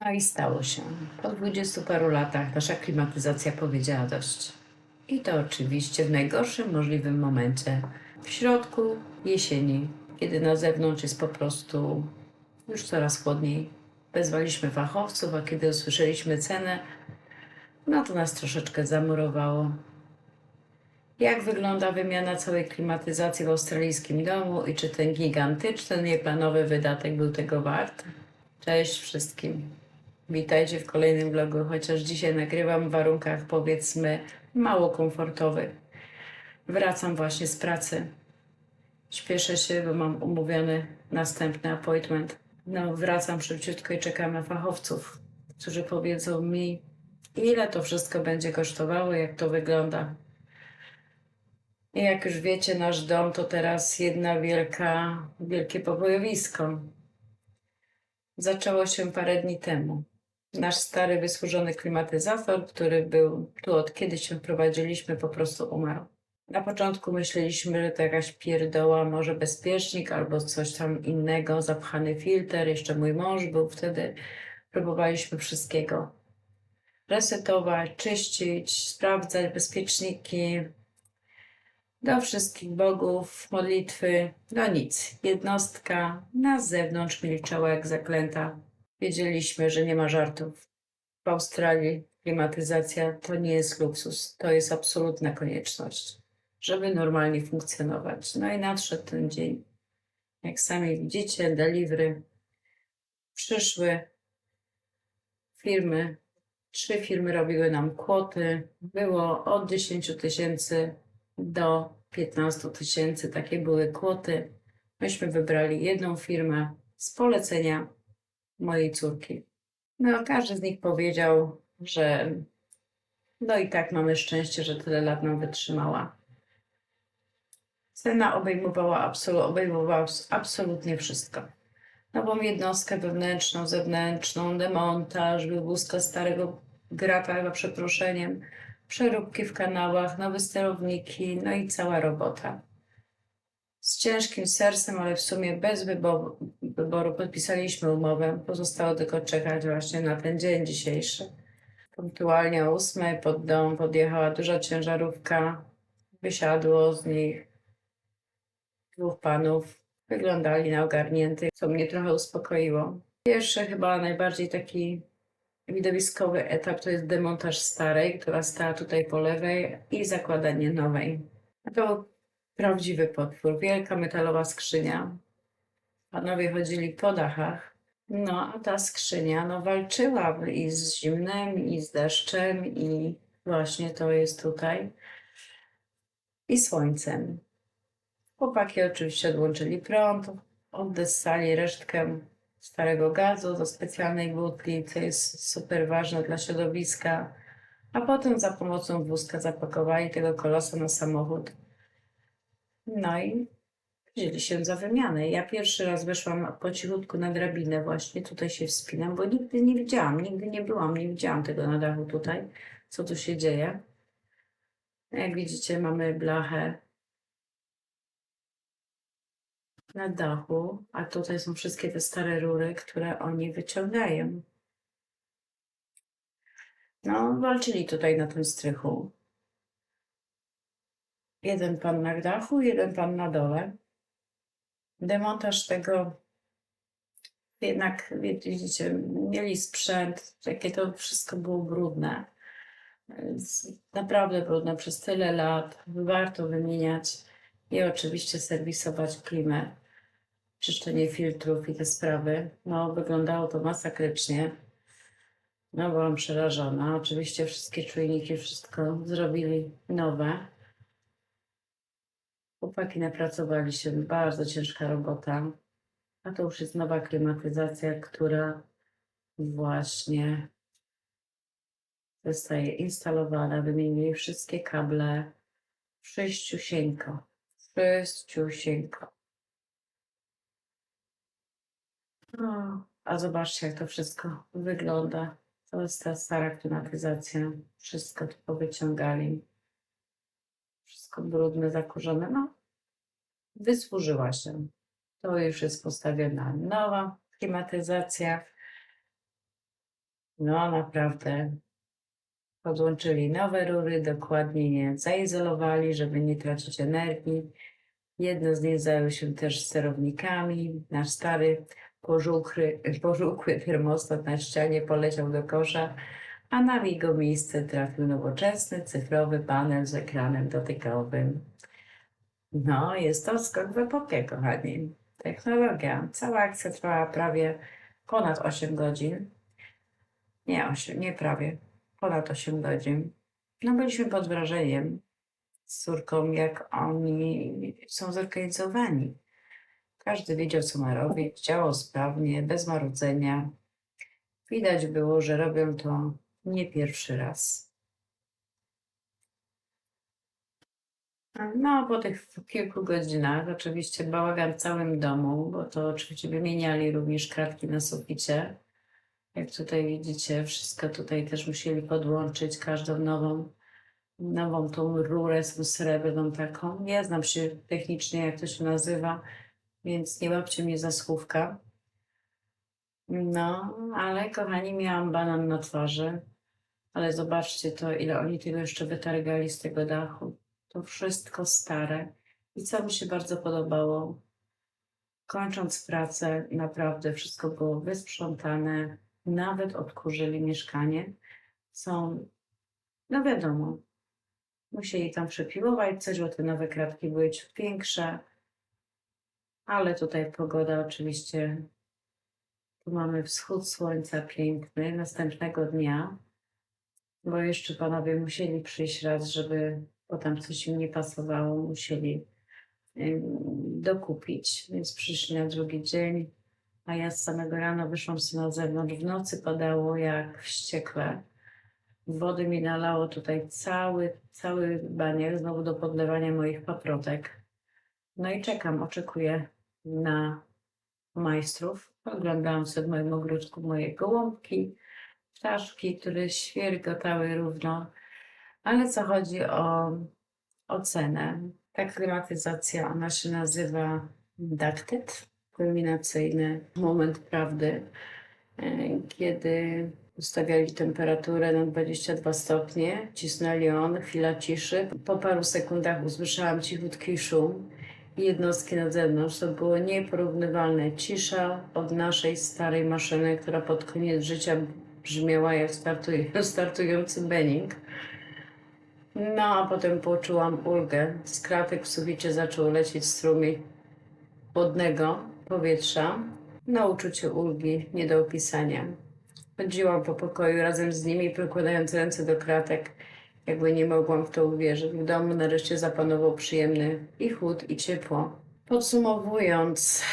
No i stało się. Po 20 paru latach nasza klimatyzacja powiedziała dość. I to oczywiście w najgorszym możliwym momencie. W środku jesieni, kiedy na zewnątrz jest po prostu już coraz chłodniej. Wezwaliśmy fachowców, a kiedy usłyszeliśmy cenę, no to nas troszeczkę zamurowało. Jak wygląda wymiana całej klimatyzacji w australijskim domu i czy ten gigantyczny, nieplanowy wydatek był tego wart? Cześć wszystkim. Witajcie w kolejnym vlogu, chociaż dzisiaj nagrywam w warunkach, powiedzmy, mało komfortowych. Wracam właśnie z pracy. Śpieszę się, bo mam umówiony następny appointment. No, wracam szybciutko i czekam na fachowców, którzy powiedzą mi, ile to wszystko będzie kosztowało, jak to wygląda. I jak już wiecie, nasz dom to teraz wielkie pobojowisko. Zaczęło się parę dni temu. Nasz stary, wysłużony klimatyzator, który był tu od kiedy się wprowadziliśmy, po prostu umarł. Na początku myśleliśmy, że to jakaś pierdoła, może bezpiecznik albo coś tam innego, zapchany filtr. Jeszcze mój mąż był wtedy. Próbowaliśmy wszystkiego. Resetować, czyścić, sprawdzać bezpieczniki, do wszystkich bogów, modlitwy, no nic. Jednostka na zewnątrz milczała jak zaklęta. Wiedzieliśmy, że nie ma żartów. W Australii klimatyzacja to nie jest luksus, to jest absolutna konieczność, żeby normalnie funkcjonować. No i nadszedł ten dzień. Jak sami widzicie, delivery przyszły, firmy, 3 firmy robiły nam kwoty. Było od 10 000 do 15 000, takie były kwoty. Myśmy wybrali jedną firmę z polecenia mojej córki. No, każdy z nich powiedział, że no i tak mamy szczęście, że tyle lat nam wytrzymała. Cena obejmowała absolutnie wszystko. Nową jednostkę wewnętrzną, zewnętrzną, demontaż, wywózka starego grata za przeproszeniem, przeróbki w kanałach, nowe sterowniki, no i cała robota. Z ciężkim sercem, ale w sumie bez wyboru podpisaliśmy umowę. Pozostało tylko czekać właśnie na ten dzień dzisiejszy. Punktualnie o 8 pod dom podjechała duża ciężarówka. Wysiadło z nich 2 panów. Wyglądali na ogarniętych, co mnie trochę uspokoiło. Pierwszy, chyba najbardziej taki widowiskowy etap to jest demontaż starej, która stała tutaj po lewej, i zakładanie nowej. A to był prawdziwy potwór, wielka metalowa skrzynia. Panowie chodzili po dachach. No, a ta skrzynia no, walczyła i z zimnem, i z deszczem, i właśnie to jest tutaj, i słońcem. Chłopaki oczywiście odłączyli prąd, oddessali resztkę starego gazu do specjalnej butli, co jest super ważne dla środowiska, a potem za pomocą wózka zapakowali tego kolosa na samochód. No i wzięli się za wymianę. Ja pierwszy raz weszłam po cichutku na drabinę, właśnie tutaj się wspinam, bo nigdy nie widziałam, nigdy nie byłam, nie widziałam tego na dachu tutaj, co tu się dzieje. Jak widzicie, mamy blachę na dachu, a tutaj są wszystkie te stare rury, które oni wyciągają. No, walczyli tutaj na tym strychu. Jeden pan na dachu, jeden pan na dole. Demontaż tego, jednak widzicie, mieli sprzęt, jakie to wszystko było brudne. Naprawdę brudne przez tyle lat. Warto wymieniać i oczywiście serwisować klimę, czyszczenie filtrów i te sprawy. No, wyglądało to masakrycznie. No, byłam przerażona. Oczywiście wszystkie czujniki, wszystko zrobili nowe. Chłopaki napracowali się, bardzo ciężka robota. A to już jest nowa klimatyzacja, która właśnie zostaje instalowana. Wymienili wszystkie kable wszyściusieńko. Wszyściusieńko. No, a zobaczcie, jak to wszystko wygląda. To jest ta stara klimatyzacja. Wszystko tu powyciągali. Wszystko brudne, zakurzone. No, wysłużyła się. To już jest postawiona nowa klimatyzacja. No naprawdę. Podłączyli nowe rury, dokładnie je zaizolowali, żeby nie tracić energii. Jedno z nich zajął się też sterownikami. Nasz stary, pożółkły termostat na ścianie poleciał do kosza, a na jego miejsce trafił nowoczesny, cyfrowy panel z ekranem dotykowym. No, jest to skok w epokę, kochani. Technologia. Cała akcja trwała prawie ponad 8 godzin. Nie 8, nie prawie. Ponad 8 godzin. No, byliśmy pod wrażeniem z córką, jak oni są zorganizowani. Każdy wiedział, co ma robić, działał sprawnie, bez marudzenia. Widać było, że robią to nie pierwszy raz. No, po tych kilku godzinach, oczywiście bałagan w całym domu, bo to oczywiście wymieniali również kratki na suficie. Jak tutaj widzicie, wszystko tutaj też musieli podłączyć, każdą nową tą rurę z tą srebrną taką. Nie znam się technicznie, jak to się nazywa, więc nie łapcie mnie za słówka. No, ale kochani, miałam banan na twarzy, ale zobaczcie to, ile oni tego jeszcze wytargali z tego dachu. To wszystko stare. I co mi się bardzo podobało, kończąc pracę, naprawdę wszystko było wysprzątane, nawet odkurzyli mieszkanie. Są, no wiadomo, musieli tam przepiłować coś, bo te nowe kratki były ciut większe, ale tutaj pogoda oczywiście, tu mamy wschód słońca piękny, następnego dnia, bo jeszcze panowie musieli przyjść raz, żeby, bo tam coś im nie pasowało, musieli dokupić, więc przyszli na drugi dzień, a ja z samego rana wyszłam sobie na zewnątrz, w nocy padało jak wściekle. Wody mi nalało tutaj cały baniak, znowu do podlewania moich paprotek. No i czekam, oczekuję na majstrów. Oglądałam sobie w moim ogródku moje gołąbki, ptaszki, które świergotały równo. Ale co chodzi o cenę? Ta klimatyzacja, ona się nazywa ducted, kulminacyjny moment prawdy, kiedy ustawiali temperaturę na 22 stopnie, cisnęli on, chwila ciszy. Po paru sekundach usłyszałam cichutki szum i jednostki na zewnątrz. To było nieporównywalne. Cisza od naszej starej maszyny, która pod koniec życia brzmiała jak startujący Benning. No, a potem poczułam ulgę. Z kratek w suficie zaczął lecieć strumień chłodnego powietrza. Na uczucie ulgi nie do opisania. Chodziłam po pokoju razem z nimi, przykładając ręce do kratek, jakby nie mogłam w to uwierzyć. W domu nareszcie zapanował przyjemny i chłód, i ciepło. Podsumowując,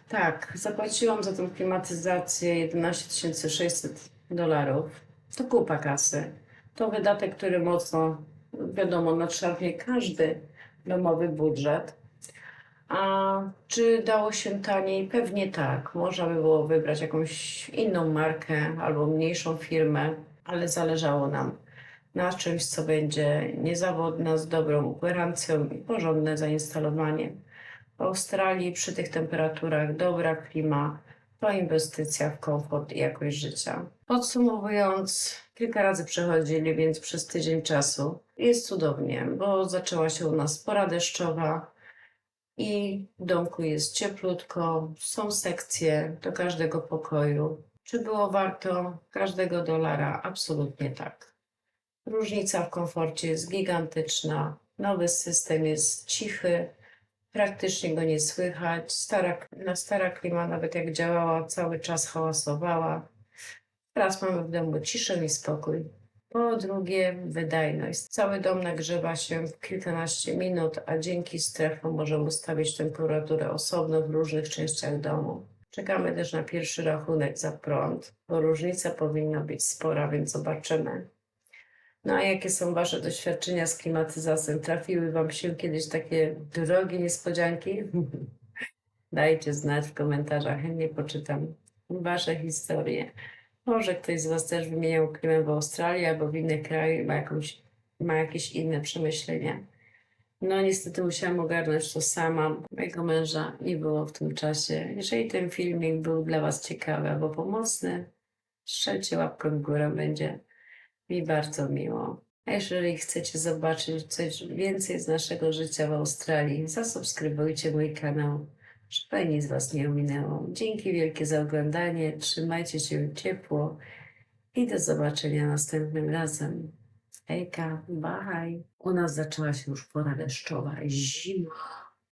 tak, zapłaciłam za tą klimatyzację 11 600 dolarów. To kupa kasy. To wydatek, który mocno, wiadomo, nadszarpnie każdy domowy budżet. A czy dało się taniej? Pewnie tak. Można by było wybrać jakąś inną markę albo mniejszą firmę, ale zależało nam na czymś, co będzie niezawodne, z dobrą gwarancją i porządne zainstalowanie. W Australii przy tych temperaturach dobra klima to inwestycja w komfort i jakość życia. Podsumowując, kilka razy przechodzili, więc przez tydzień czasu jest cudownie, bo zaczęła się u nas pora deszczowa i w domku jest cieplutko, są sekcje do każdego pokoju. Czy było warto każdego dolara? Absolutnie tak. Różnica w komforcie jest gigantyczna. Nowy system jest cichy, praktycznie go nie słychać. Stara klima, nawet jak działała, cały czas hałasowała. Teraz mamy w domu ciszę i spokój. Po drugie, wydajność. Cały dom nagrzewa się w kilkanaście minut, a dzięki strefom możemy ustawić temperaturę osobno w różnych częściach domu. Czekamy też na pierwszy rachunek za prąd, bo różnica powinna być spora, więc zobaczymy. No a jakie są Wasze doświadczenia z klimatyzacją? Trafiły Wam się kiedyś takie drogie niespodzianki? Dajcie znać w komentarzach, chętnie poczytam Wasze historie. Może ktoś z Was też wymieniał klimę w Australii albo w innym kraju i ma jakieś inne przemyślenia. No niestety musiałam ogarnąć to sama. Mojego męża nie było w tym czasie. Jeżeli ten filmik był dla Was ciekawy albo pomocny, strzelcie łapkę w górę, będzie mi bardzo miło. A jeżeli chcecie zobaczyć coś więcej z naszego życia w Australii, zasubskrybujcie mój kanał, żeby nic z Was nie ominęło. Dzięki wielkie za oglądanie, trzymajcie się ciepło i do zobaczenia następnym razem. Hejka, bye! U nas zaczęła się już pora deszczowa, zima.